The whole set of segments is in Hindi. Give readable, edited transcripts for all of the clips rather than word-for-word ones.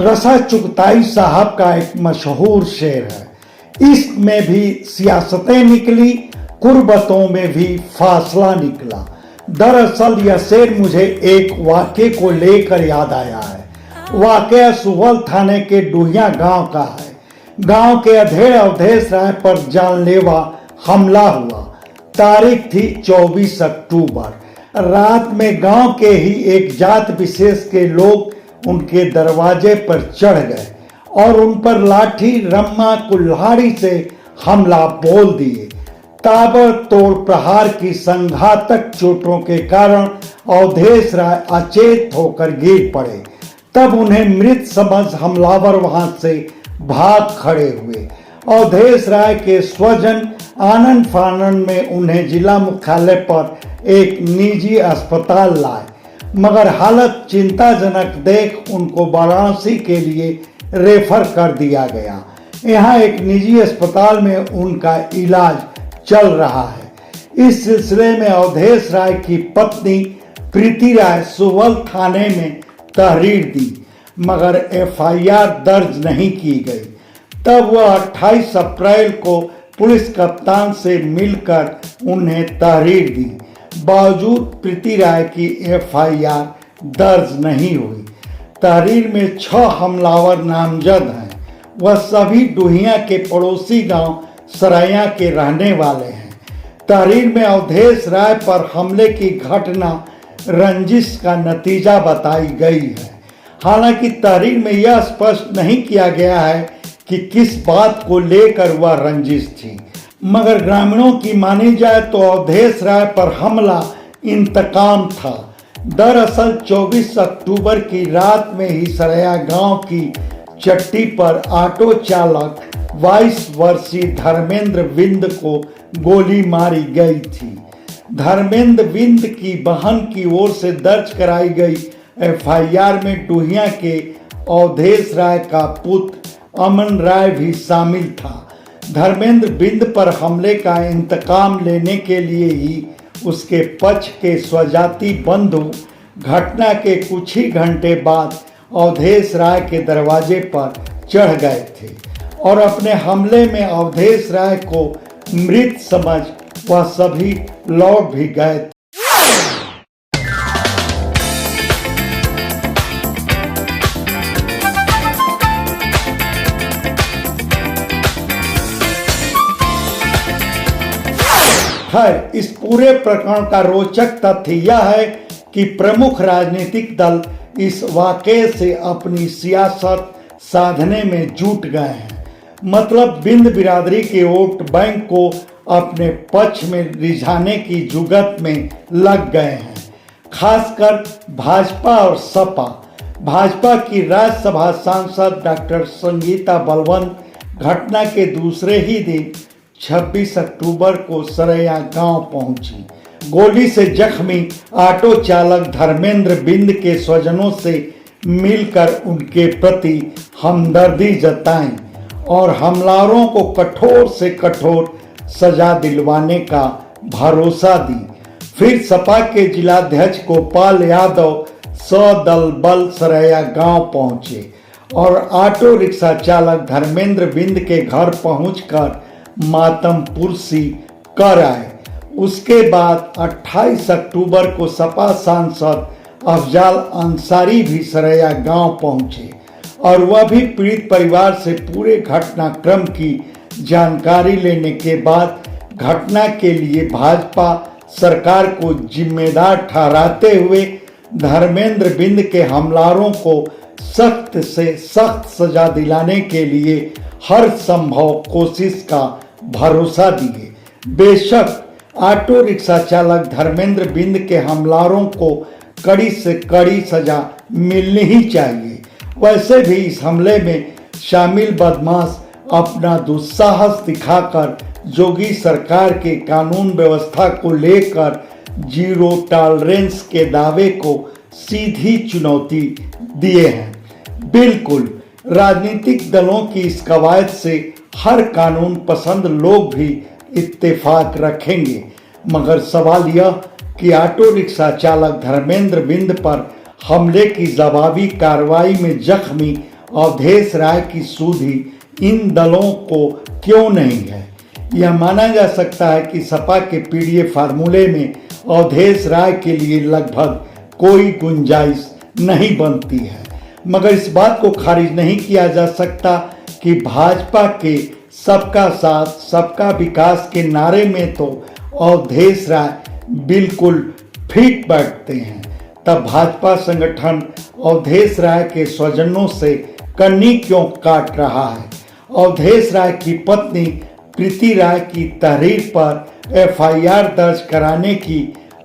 रसा चुगताई साहब का एक मशहूर शेर है। इश्क में भी सियासतें निकली, कुर्बतों में भी फासला निकला। दरअसल यह शेर मुझे एक वाक़े को लेकर याद आया है। वाक़या सुवल थाने के डुहिया गांव का है। गांव के अधेड़ अवधेश राय पर जानलेवा हमला हुआ। तारीख थी 24 अक्टूबर। रात में गांव के ही एक जात विशेष के लोग उनके दरवाजे पर चढ़ गए और उन पर लाठी, रम्मा, कुल्हाड़ी से हमला बोल दिए। ताबड़तोड़ प्रहार की संघातक चोटों के कारण अवधेश राय अचेत होकर गिर पड़े। तब उन्हें मृत समझ हमलावर वहां से भाग खड़े हुए। अवधेश राय के स्वजन आनंद फानंद में उन्हें जिला मुख्यालय पर एक निजी अस्पताल लाए, मगर हालत चिंताजनक देख उनको वाराणसी के लिए रेफर कर दिया गया। यहाँ एक निजी अस्पताल में उनका इलाज चल रहा है। इस सिलसिले में अवधेश राय की पत्नी प्रीति राय सुवल थाने में तहरीर दी, मगर एफआईआर दर्ज नहीं की गई। तब वह 28 अप्रैल को पुलिस कप्तान से मिलकर उन्हें तहरीर दी। बावजूद प्रीति राय की एफआईआर दर्ज नहीं हुई। तहरीर में 6 हमलावर नामजद हैं। वह सभी डुहिया के पड़ोसी गांव सरैया के रहने वाले हैं। तहरीर में अवधेश राय पर हमले की घटना रंजिश का नतीजा बताई गई है। हालांकि तहरीर में यह स्पष्ट नहीं किया गया है कि किस बात को लेकर वह रंजिश थी, मगर ग्रामीणों की मानी जाए तो अवधेश राय पर हमला इंतकाम था। दरअसल 24 अक्टूबर की रात में ही सरैया गांव की चट्टी पर ऑटो चालक 22 वर्षीय धर्मेंद्र विंद को गोली मारी गई थी। धर्मेंद्र विंद की बहन की ओर से दर्ज कराई गई एफआईआर में डुहिया के अवधेश राय का पुत्र अमन राय भी शामिल था। धर्मेंद्र बिंद पर हमले का इंतकाम लेने के लिए ही उसके पक्ष के स्वजाति बंधु घटना के कुछ ही घंटे बाद अवधेश राय के दरवाजे पर चढ़ गए थे और अपने हमले में अवधेश राय को मृत समझ वह सभी लौट भी गए थे। खैर, इस पूरे प्रकरण का रोचक तथ्य यह है कि प्रमुख राजनीतिक दल इस वाक़ये से अपनी सियासत साधने में जुट गए हैं। मतलब बिंद बिरादरी के वोट बैंक को अपने पक्ष में रिझाने की जुगत में लग गए हैं, खासकर भाजपा और सपा। भाजपा की राज्यसभा सांसद डॉक्टर संगीता बलवंत घटना के दूसरे ही दिन 26 अक्टूबर को सरैया गांव पहुंची। गोली से जख्मी ऑटो चालक धर्मेंद्र बिंद के स्वजनों से मिलकर उनके प्रति हमदर्दी जताई और हमलावरों को कठोर से कठोर सजा दिलवाने का भरोसा दी। फिर सपा के जिलाध्यक्ष गोपाल यादव सदल बल सरैया गांव पहुंचे और ऑटो रिक्शा चालक धर्मेंद्र बिंद के घर पहुंचकर मातम पुरसी कर आए। उसके बाद 28 अक्टूबर को सपा सांसद अफजाल अंसारी भी सरैया गांव पहुंचे और वह भी पीड़ित परिवार से पूरे घटनाक्रम की जानकारी लेने के बाद घटना के लिए भाजपा सरकार को जिम्मेदार ठहराते हुए धर्मेंद्र बिंद के हमलावरों को सख्त से सख्त सजा दिलाने के लिए हर संभव कोशिश का भरोसा दिए। बेशक ऑटो रिक्शा चालक धर्मेंद्र बिंद के हमलावरों को कड़ी से कड़ी सजा मिलनी ही चाहिए। वैसे भी इस हमले में शामिल बदमाश अपना दुस्साहस दिखाकर जोगी सरकार के कानून व्यवस्था को लेकर जीरो टॉलरेंस के दावे को सीधी चुनौती दिए हैं। बिल्कुल, राजनीतिक दलों की इस कवायद से हर कानून पसंद लोग भी इत्तेफाक रखेंगे, मगर सवाल यह कि ऑटो रिक्शा चालक धर्मेंद्र बिंद पर हमले की जवाबी कार्रवाई में जख्मी अवधेश राय की सुधि इन दलों को क्यों नहीं है। यह माना जा सकता है कि सपा के पीडीए फार्मूले में अवधेश राय के लिए लगभग कोई गुंजाइश नहीं बनती है, मगर इस बात को खारिज नहीं किया जा सकता कि भाजपा के सबका साथ सबका विकास के नारे में तो अवधेश राय बिल्कुल फिट बैठते हैं। तब भाजपा संगठन अवधेश राय के स्वजनों से कन्नी क्यों काट रहा है। अवधेश राय की पत्नी प्रीति राय की तहरीर पर एफआईआर दर्ज कराने की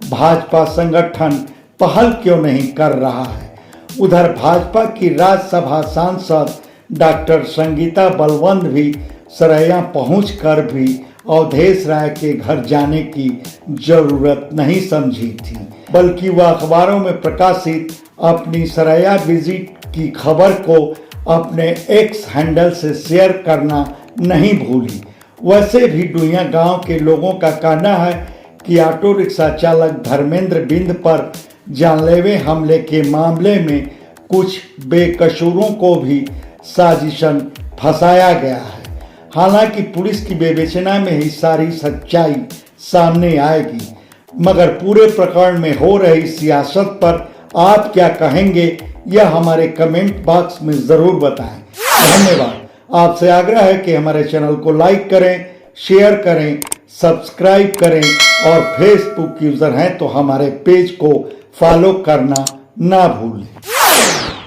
भाजपा संगठन पहल क्यों नहीं कर रहा है। उधर भाजपा की राज्यसभा सांसद डॉक्टर संगीता बलवंत भी सरैया पहुंचकर भी अवधेश राय के घर जाने की जरूरत नहीं समझी थी, बल्कि वह अखबारों में प्रकाशित अपनी सरैया विजिट की खबर को अपने एक्स हैंडल से शेयर करना नहीं भूली। वैसे भी डुइयां गांव के लोगों का कहना है कि ऑटो रिक्शा चालक धर्मेंद्र बिंद पर जानलेवा हमले के मामले में कुछ बेकसूरों को भी साजिशन फंसाया गया है। हालांकि पुलिस की विवेचना में ही सारी सच्चाई सामने आएगी, मगर पूरे प्रकरण में हो रही सियासत पर आप क्या कहेंगे यह हमारे कमेंट बॉक्स में जरूर बताएं। धन्यवाद। आपसे आग्रह है कि हमारे चैनल को लाइक करें, शेयर करें, सब्सक्राइब करें और फेसबुक यूजर हैं तो हमारे पेज को फॉलो करना ना भूलें।